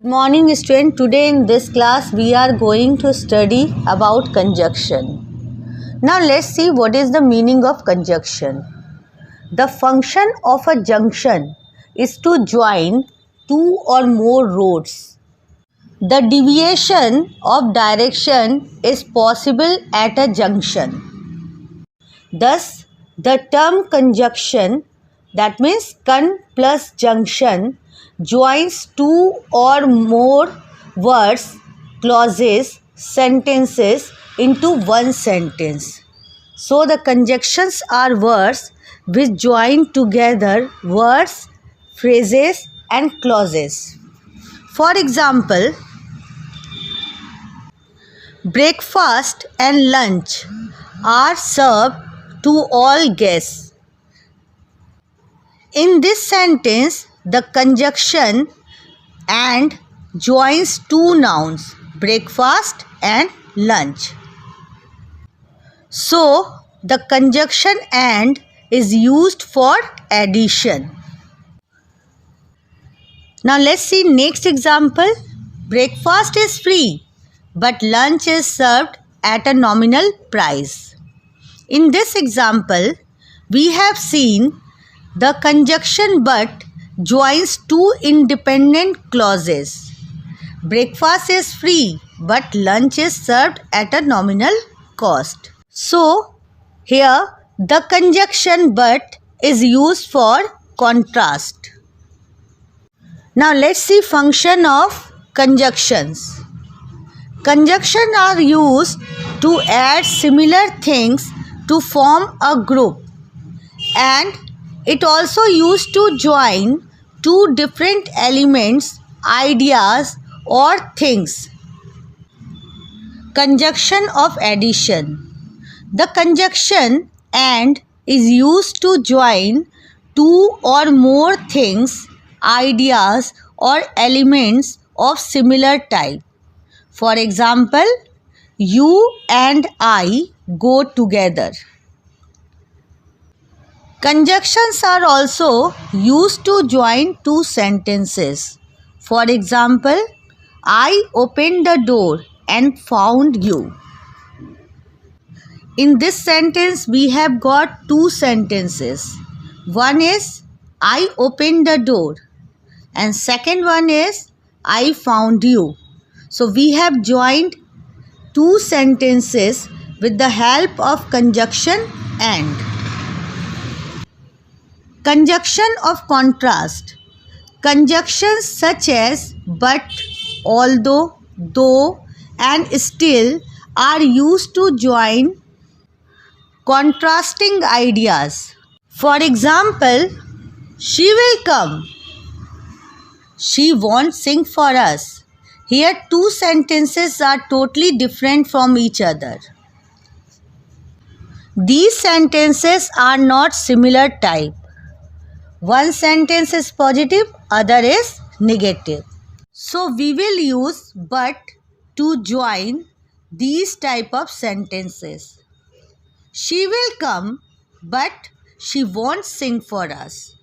Good morning student. Today in this class we are going to study about conjunction. Now let's see what is the meaning of conjunction. The function of a junction is to join two or more roads. The deviation of direction is possible at a junction. Thus the term conjunction, that means con plus junction, joins two or more words, clauses, sentences into one sentence. So the conjunctions are words which join together words, phrases and clauses. For example, breakfast and lunch are served to all guests. In this sentence, the conjunction and joins two nouns, breakfast and lunch. So, the conjunction and is used for addition. Now, let's see next example. Breakfast is free, but lunch is served at a nominal price. In this example, we have seen the conjunction but joins two independent clauses. Breakfast is free but lunch is served at a nominal cost. So, here the conjunction but is used for contrast. Now let's see function of conjunctions. Conjunctions are used to add similar things to form a group, and it also used to join two different elements, ideas or things. Conjunction of addition. The conjunction and is used to join two or more things, ideas or elements of similar type. For example, you and I go together. Conjunctions are also used to join two sentences. For example, I opened the door and found you. In this sentence, we have got two sentences. One is I opened the door and second one is I found you. So we have joined two sentences with the help of conjunction and. Conjunction of contrast. Conjunctions such as but, although, though and still are used to join contrasting ideas. For example, she will come. She won't sing for us. Here two sentences are totally different from each other. These sentences are not similar type. One sentence is positive, other is negative. So we will use but to join these type of sentences. She will come, but she won't sing for us.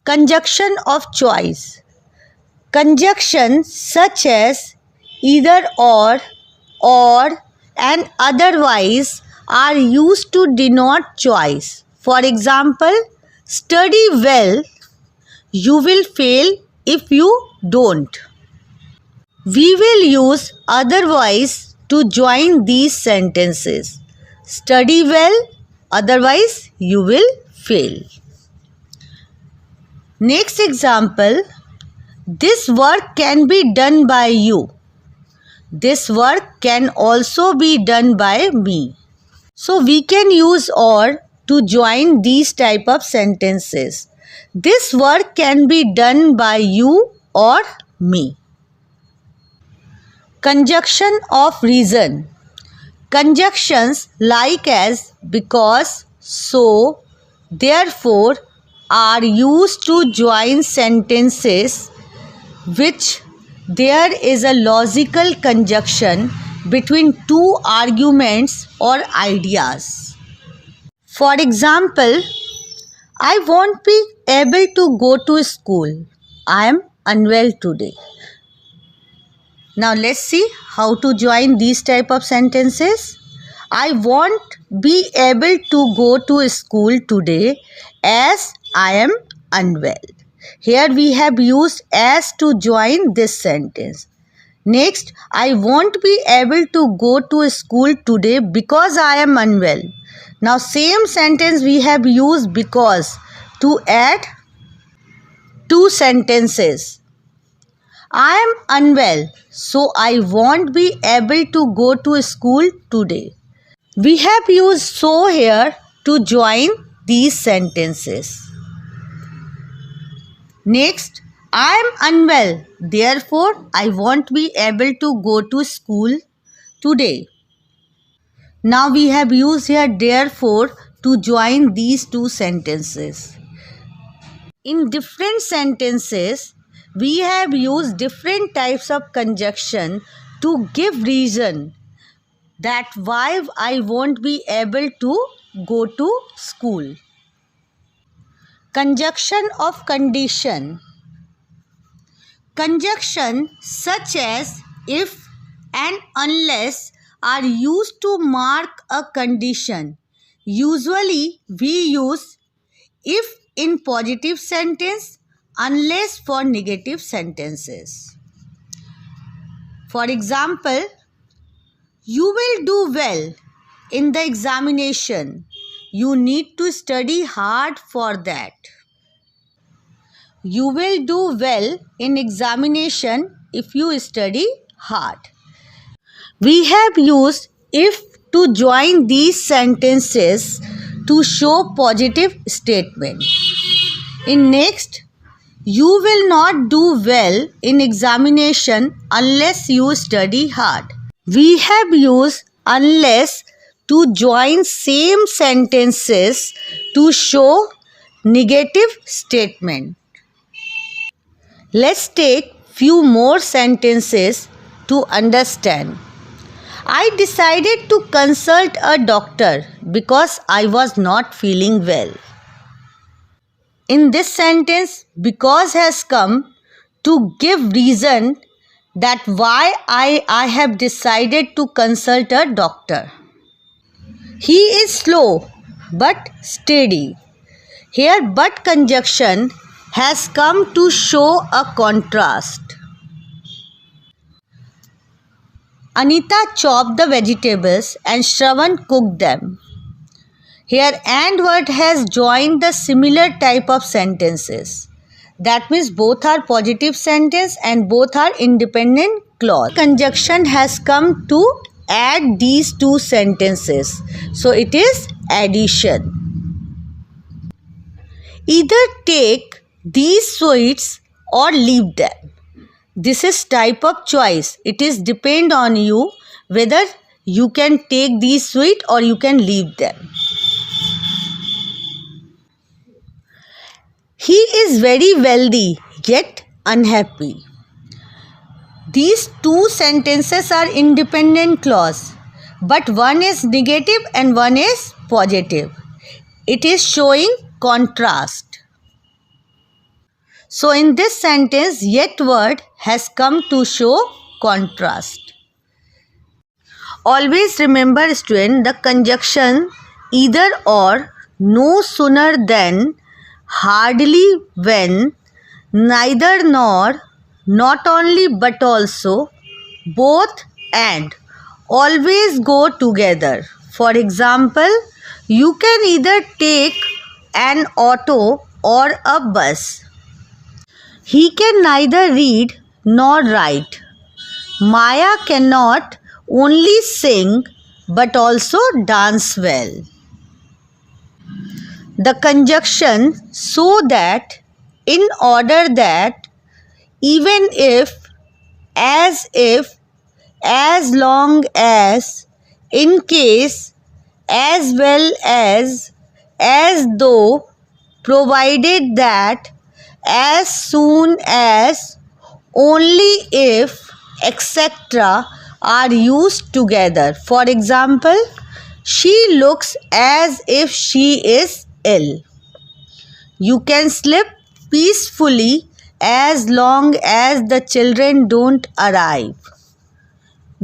Conjunction of choice. Conjunctions such as either or and otherwise are used to denote choice. For example, study well, you will fail if you don't. We will use otherwise to join these sentences. Study well, otherwise you will fail. Next example, this work can be done by you. This work can also be done by me. So we can use or to join these type of sentences. This work can be done by you or me. Conjunction of reason. Conjunctions like as, because, so, therefore are used to join sentences which there is a logical conjunction between two arguments or ideas. For example, I won't be able to go to school. I am unwell today. Now let's see how to join these type of sentences. I won't be able to go to school today as I am unwell. Here we have used as to join this sentence. Next, I won't be able to go to school today because I am unwell. Now same sentence we have used because to add two sentences. I am unwell, so I won't be able to go to school today. We have used so here to join these sentences. Next, I am unwell, therefore I won't be able to go to school today. Now we have used here therefore to join these two sentences. In different sentences, we have used different types of conjunction to give reason that why I won't be able to go to school. Conjunction of condition. Conjunction such as if and unless are used to mark a condition. Usually we use if in positive sentence, unless for negative sentences. For example, you will do well in the examination. You need to study hard for that. You will do well in examination if you study hard. We have used if to join these sentences to show positive statement. In next, you will not do well in examination unless you study hard. We have used unless to join same sentences to show negative statement. Let's take few more sentences to understand. I decided to consult a doctor because I was not feeling well. In this sentence, because has come to give reason that why I have decided to consult a doctor. He is slow but steady. Here but conjunction has come to show a contrast. Anita chopped the vegetables and Shravan cooked them. Here and word has joined the similar type of sentences. That means both are positive sentence and both are independent clause. Conjunction has come to add these two sentences. So it is addition. Either take these sweets or leave them. This is type of choice. It is depend on you whether you can take these sweet or you can leave them. He is very wealthy yet unhappy. These two sentences are independent clause, but one is negative and one is positive. It is showing contrast. So in this sentence, yet word has come to show contrast. Always remember student, the conjunction either or, no sooner than, hardly when, neither nor, not only but also, both and always go together. For example, you can either take an auto or a bus. He can neither read nor write. Maya cannot only sing but also dance well. The conjunction so that, in order that, even if, as if, as long as, in case, as well as though, provided that, as soon as, only if, etc. are used together. For example, she looks as if she is ill. You can sleep peacefully as long as the children don't arrive.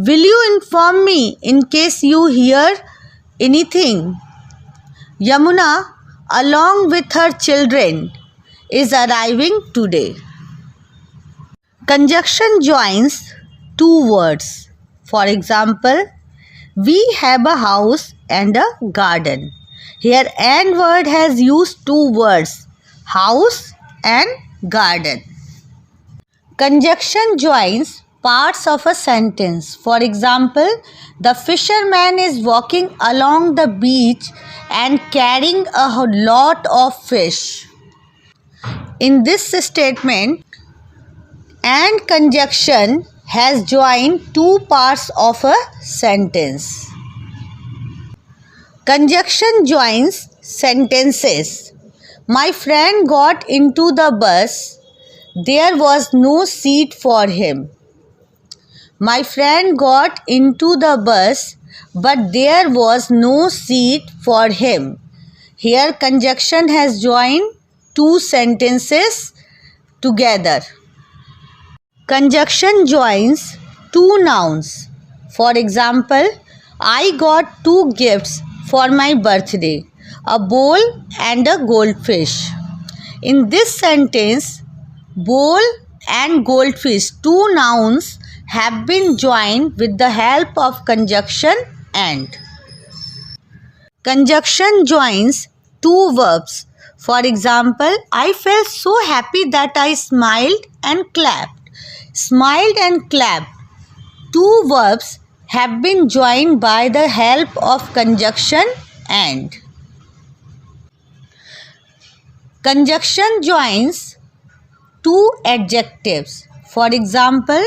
Will you inform me in case you hear anything? Yamuna, along with her children, is arriving today. Conjunction joins two words. For example, we have a house and a garden. Here and word has used two words, house and garden. Conjunction joins parts of a sentence. For example, the fisherman is walking along the beach and carrying a lot of fish. In this statement, and conjunction has joined two parts of a sentence. Conjunction joins sentences. My friend got into the bus. There was no seat for him. My friend got into the bus, but there was no seat for him. Here conjunction has joined two sentences together. Conjunction joins two nouns. For example, I got two gifts for my birthday, a bowl and a goldfish. In this sentence, bowl and goldfish, two nouns, have been joined with the help of conjunction and. Conjunction joins two verbs. For example, I felt so happy that I smiled and clapped. Smiled and clapped, two verbs, have been joined by the help of conjunction and. Conjunction joins two adjectives. For example,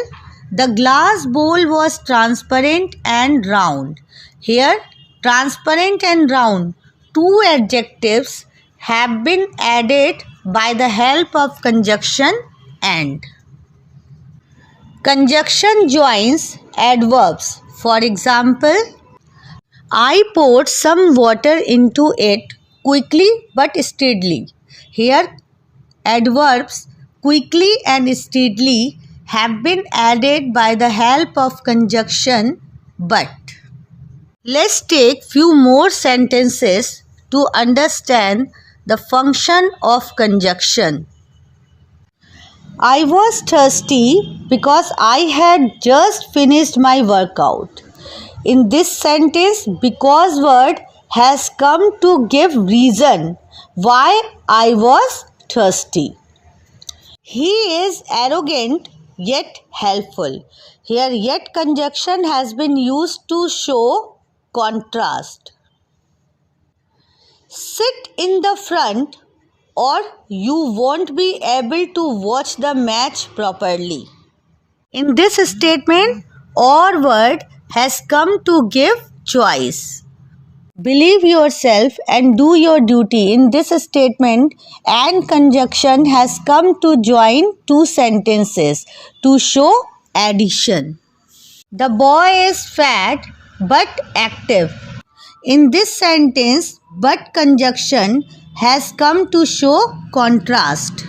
the glass bowl was transparent and round. Here, transparent and round, two adjectives, have been added by the help of conjunction and. Conjunction joins adverbs. For example, I poured some water into it quickly but steadily. Here, adverbs quickly and steadily have been added by the help of conjunction but. Let's take few more sentences to understand the function of conjunction. I was thirsty because I had just finished my workout. In this sentence, because word has come to give reason why I was thirsty. He is arrogant yet helpful. Here yet conjunction has been used to show contrast. Sit in the front or you won't be able to watch the match properly. In this statement, or word has come to give choice. Believe yourself and do your duty. In this statement, and conjunction has come to join two sentences to show addition. The boy is fat but active. In this sentence, but conjunction has come to show contrast.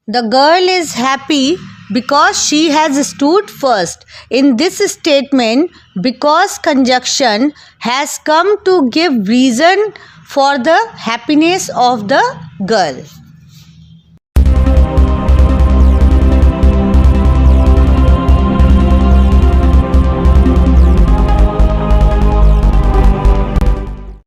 The girl is happy because she has stood first. In this statement, because conjunction has come to give reason for the happiness of the girl.